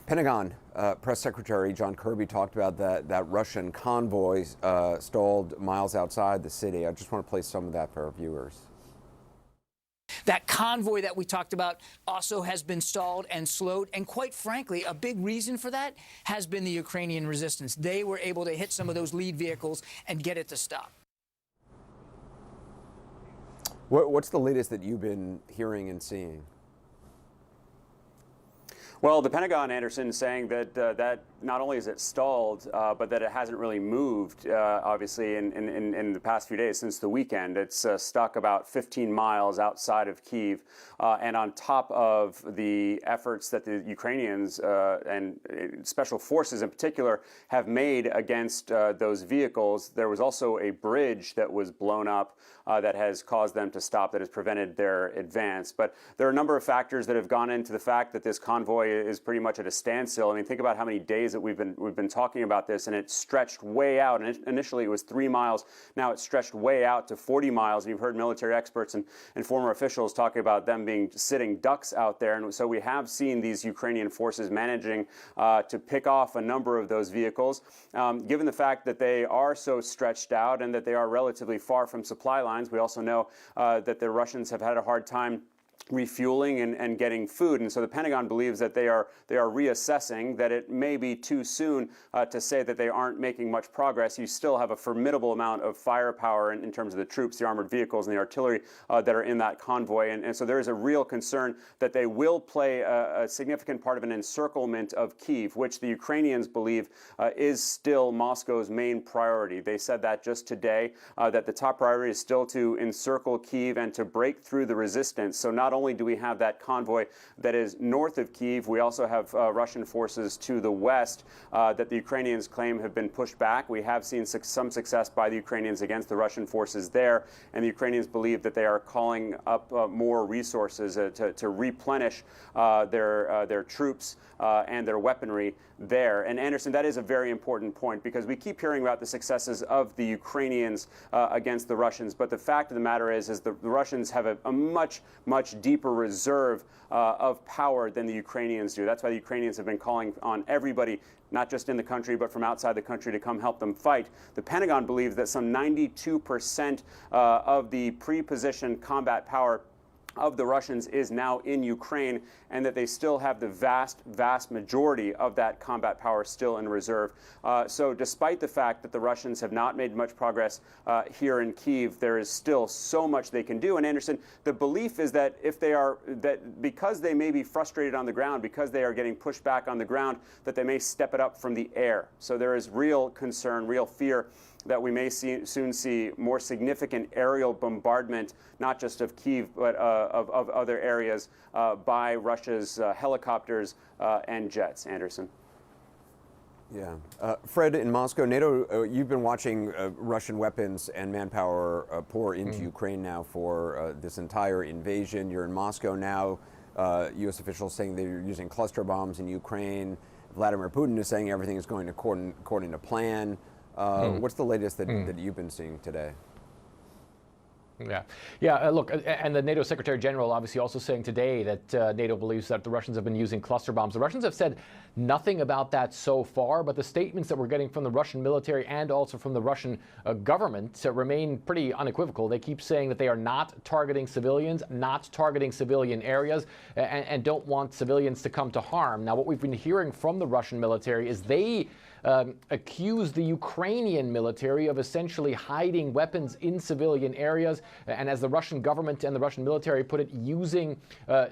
Pentagon Press Secretary John Kirby talked about that Russian convoy stalled miles outside the city. I just want to play some of that for our viewers. That convoy that we talked about also has been stalled and slowed. And quite frankly, a big reason for that has been the Ukrainian resistance. They were able to hit some of those lead vehicles and get it to stop. What's the latest that you've been hearing and seeing? Well, the Pentagon, Anderson, saying that that not only is it stalled, but that it hasn't really moved, obviously, in the past few days since the weekend. It's stuck about 15 miles outside of Kyiv. And on top of the efforts that the Ukrainians and special forces in particular have made against those vehicles, there was also a bridge that was blown up that has caused them to stop, that has prevented their advance. But there are a number of factors that have gone into the fact that this convoy is pretty much at a standstill. I mean, think about how many days that we've been talking about this, and it stretched way out. And initially it was 3 miles. Now it's stretched way out to 40 miles. And you've heard military experts and former officials talking about them being sitting ducks out there. And so we have seen these Ukrainian forces managing to pick off a number of those vehicles. Given the fact that they are so stretched out and that they are relatively far from supply lines, we also know that the Russians have had a hard time refueling and getting food. And so the Pentagon believes that they are reassessing, that it may be too soon to say that they aren't making much progress. You still have a formidable amount of firepower in terms of the troops, the armored vehicles, and the artillery that are in that convoy. And so there is a real concern that they will play a significant part of an encirclement of Kyiv, which the Ukrainians believe is still Moscow's main priority. They said that just today, that the top priority is still to encircle Kyiv and to break through the resistance. So not only do we have that convoy that is north of Kyiv, we also have Russian forces to the west that the Ukrainians claim have been pushed back. We have seen some success by the Ukrainians against the Russian forces there, and the Ukrainians believe that they are calling up more resources to replenish their troops and their weaponry there. And Anderson, that is a very important point, because we keep hearing about the successes of the Ukrainians against the Russians, but the fact of the matter is the Russians have a much deeper reserve of power than the Ukrainians do. That's why the Ukrainians have been calling on everybody, not just in the country, but from outside the country, to come help them fight. The Pentagon believes that some 92% of the pre-positioned combat power of the Russians is now in Ukraine, and that they still have the vast majority of that combat power still in reserve. So despite the fact that the Russians have not made much progress here in Kyiv, there is still so much they can do. And Anderson, the belief is that because they may be frustrated on the ground, because they are getting pushed back on the ground, that they may step it up from the air. So there is real concern, real fear that we may soon see more significant aerial bombardment, not just of Kyiv, but of other areas by Russia's helicopters and jets. Anderson. Yeah. Fred, in Moscow, NATO, you've been watching Russian weapons and manpower pour into Ukraine now for this entire invasion. You're in Moscow now. U.S. officials saying they're using cluster bombs in Ukraine. Vladimir Putin is saying everything is going according to plan. What's the latest that you've been seeing today? Yeah. Look, and the NATO Secretary General obviously also saying today that NATO believes that the Russians have been using cluster bombs. The Russians have said nothing about that so far, but the statements that we're getting from the Russian military and also from the Russian government remain pretty unequivocal. They keep saying that they are not targeting civilians, not targeting civilian areas, and don't want civilians to come to harm. Now, what we've been hearing from the Russian military is they accused the Ukrainian military of essentially hiding weapons in civilian areas, and as the Russian government and the Russian military put it, using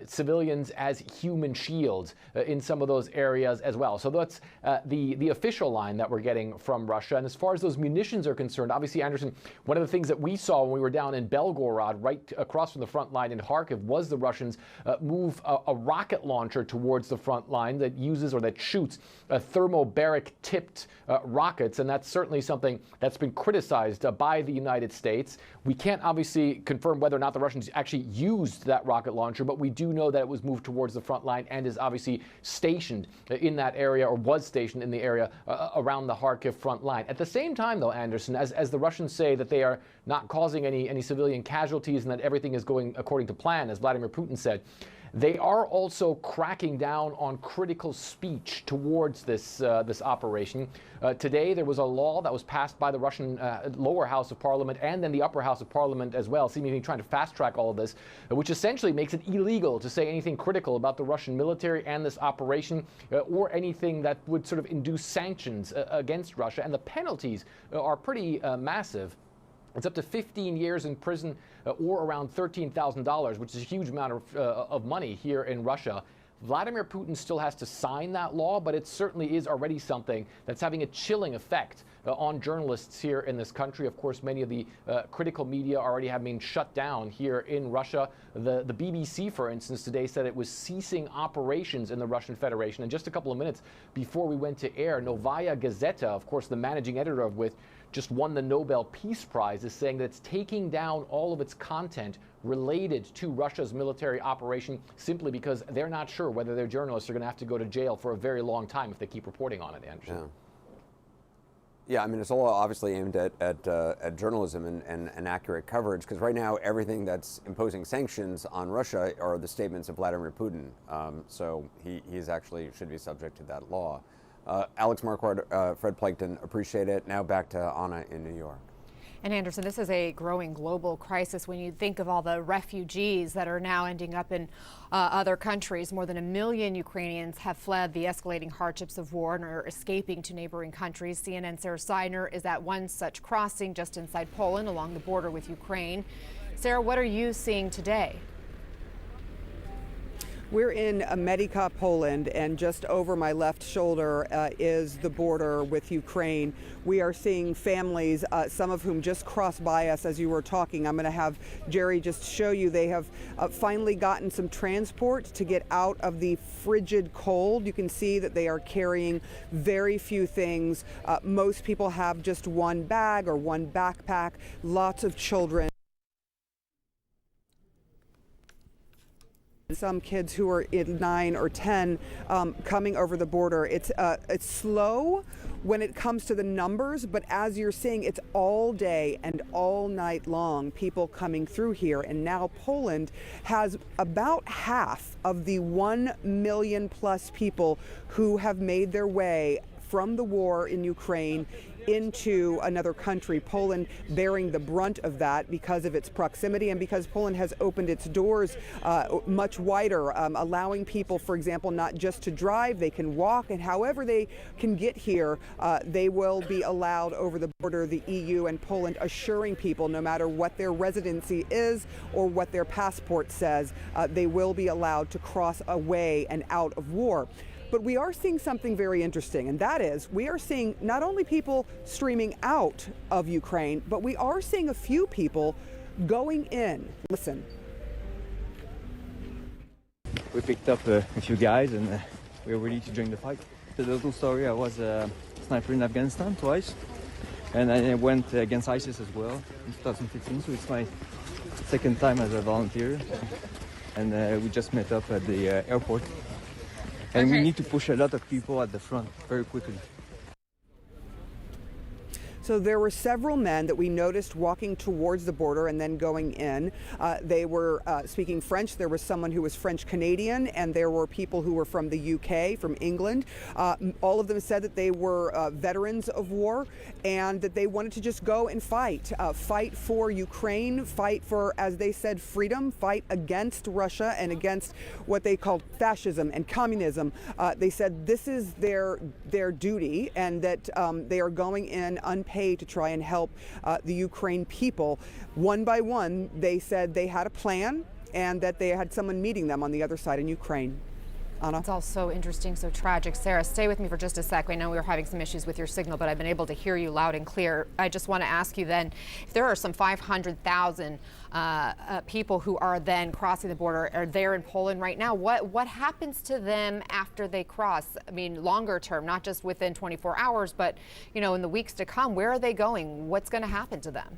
civilians as human shields in some of those areas as well. So that's the official line that we're getting from Russia. And as far as those munitions are concerned, obviously, Anderson, one of the things that we saw when we were down in Belgorod, right across from the front line in Kharkiv, was the Russians move a rocket launcher towards the front line that uses or that shoots thermobaric tipped rockets, and that's certainly something that's been criticized by the United States. We can't obviously confirm whether or not the Russians actually used that rocket launcher, but we do know that it was moved towards the front line and is obviously stationed in that area, or was stationed in the area around the Kharkiv front line. At the same time, though, Anderson, as the Russians say that they are not causing any civilian casualties and that everything is going according to plan, as Vladimir Putin said, They are also cracking down on critical speech towards this operation. Today, there was a law that was passed by the Russian lower house of parliament and then the upper house of parliament as well, seemingly trying to fast track all of this, which essentially makes it illegal to say anything critical about the Russian military and this operation or anything that would sort of induce sanctions against Russia. And the penalties are pretty massive. It's up to 15 years in prison or around $13,000, which is a huge amount of money here in Russia. Vladimir Putin still has to sign that law, but it certainly is already something that's having a chilling effect on journalists here in this country. Of course, many of the critical media already have been shut down here in Russia. The BBC, for instance, today said it was ceasing operations in the Russian Federation. And just a couple of minutes before we went to air, Novaya Gazeta, of course, the managing editor of which just won the Nobel Peace Prize, is saying that it's taking down all of its content related to Russia's military operation simply because they're not sure whether their journalists are going to have to go to jail for a very long time if they keep reporting on it, Anderson. Yeah, I mean, it's all obviously aimed at journalism and accurate coverage, because right now everything that's imposing sanctions on Russia are the statements of Vladimir Putin. So he's actually should be subject to that law. Alex Marquardt, Fred Plankton, appreciate it. Now back to Anna in New York. And Anderson, this is a growing global crisis when you think of all the refugees that are now ending up in other countries. More than 1 million Ukrainians have fled the escalating hardships of war and are escaping to neighboring countries. CNN's Sarah Seidner is at one such crossing just inside Poland along the border with Ukraine. Sarah, what are you seeing today? We're in Medica, Poland, and just over my left shoulder is the border with Ukraine. We are seeing families, some of whom just crossed by us as you were talking. I'm going to have Jerry just show you. They have finally gotten some transport to get out of the frigid cold. You can see that they are carrying very few things. Most people have just one bag or one backpack, lots of children. Some kids who are in 9 or 10 coming over the border. It's slow when it comes to the numbers, but as you're seeing, it's all day and all night long people coming through here. And now Poland has about half of the 1 million plus people who have made their way from the war in Ukraine into another country. Poland bearing the brunt of that because of its proximity and because Poland has opened its doors much wider, allowing people, for example, not just to drive, they can walk, and however they can get here, they will be allowed over the border. The EU and Poland assuring people, no matter what their residency is or what their passport says, they will be allowed to cross away and out of war. But we are seeing something very interesting, and that is we are seeing not only people streaming out of Ukraine, but we are seeing a few people going in. Listen. We picked up a few guys and we were ready to join the fight. The little story, I was a sniper in Afghanistan twice, and I went against ISIS as well in 2015, so it's my second time as a volunteer. And we just met up at the airport. And we need to push a lot of people at the front very quickly. So there were several men that we noticed walking towards the border and then going in. They were speaking French. There was someone who was French Canadian, and there were people who were from the UK, from England. All of them said that they were veterans of war and that they wanted to just go and fight. Fight for Ukraine, fight for, as they said, freedom, fight against Russia and against what they called fascism and communism. They said this is their duty, and that they are going in unpaid to try and help the Ukraine people. One by one, they said they had a plan and that they had someone meeting them on the other side in Ukraine. Anna? It's all so interesting, so tragic. Sarah, stay with me for just a sec. I know we were having some issues with your signal, but I've been able to hear you loud and clear. I just want to ask you then, if there are some 500,000 people who are then crossing the border, are there in Poland right now, what happens to them after they cross? I mean, longer term, not just within 24 hours, but, you know, in the weeks to come, where are they going? What's going to happen to them?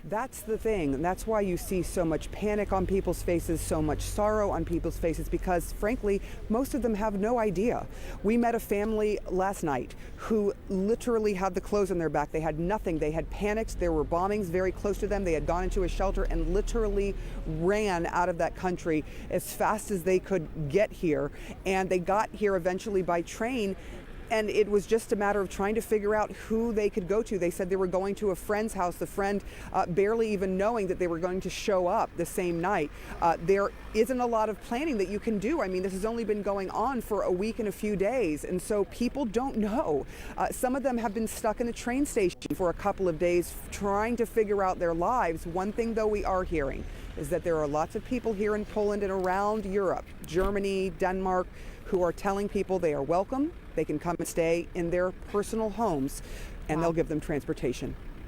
That's the thing, and that's why you see so much panic on people's faces, so much sorrow on people's faces, because frankly, most of them have no idea. We met a family last night who literally had the clothes on their back. They had nothing. They had panicked. There were bombings very close to them. They had gone into a shelter and literally ran out of that country as fast as they could get here. And they got here eventually by train. And it was just a matter of trying to figure out who they could go to. They said they were going to a friend's house, the friend barely even knowing that they were going to show up the same night. There isn't a lot of planning that you can do. I mean, this has only been going on for a week and a few days, and so people don't know. Some of them have been stuck in a train station for a couple of days trying to figure out their lives. One thing, though, we are hearing is that there are lots of people here in Poland and around Europe, Germany, Denmark, who are telling people they are welcome. They can come and stay in their personal homes, and they'll give them transportation.